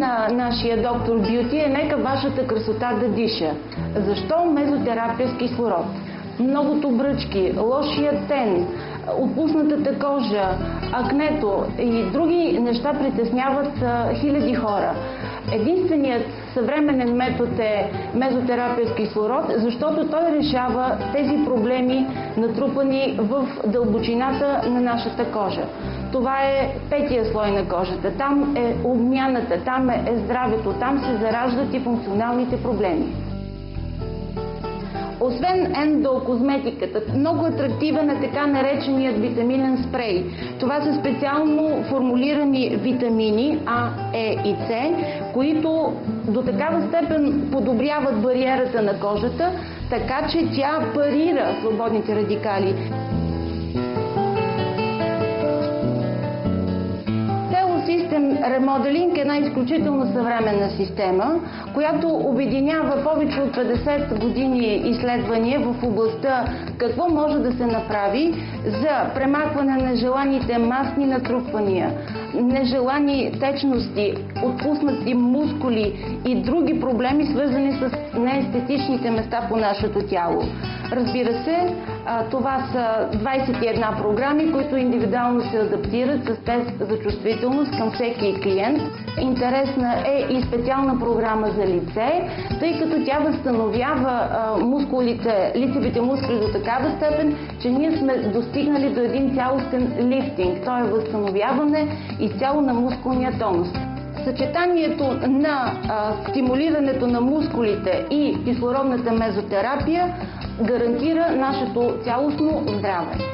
на нашия доктор Бюти е "Нека вашата красота да диша". Защо мезотерапия с кислород? Многото бръчки, лошия тен, отпуснатата кожа, акнето и други неща притесняват хиляди хора. Единственият съвременен метод е мезотерапия с кислород, защото той решава тези проблеми, натрупани в дълбочината на нашата кожа. Това е петия слой на кожата. Там е обмяната, там е здравето, там се зараждат и функционалните проблеми. Освен ендокозметиката, много атрактивен е така нареченият витаминен спрей. Това са специално формулирани витамини А, Е и С, които до такава степен подобряват бариерата на кожата, така че тя парира свободните радикали. System Remodeling е една изключително съвременна система, която обединява повече от 50 години изследвания в областта какво може да се направи за премахване на нежеланите масни натрупвания, нежелани течности, отпуснати мускули и други проблеми, свързани с неестетичните места по нашето тяло. Разбира се, това са 21 програми, които индивидуално се адаптират с тест за чувствителност към всеки клиент. Интересна е и специална програма за лице, тъй като тя възстановява лицевите мускули до такава степен, че ние сме достигнали до един цялостен лифтинг. То е възстановяване изцяло на мускулния тонус. Съчетанието на стимулирането на мускулите и кислородната мезотерапия гарантира нашето цялостно здраве.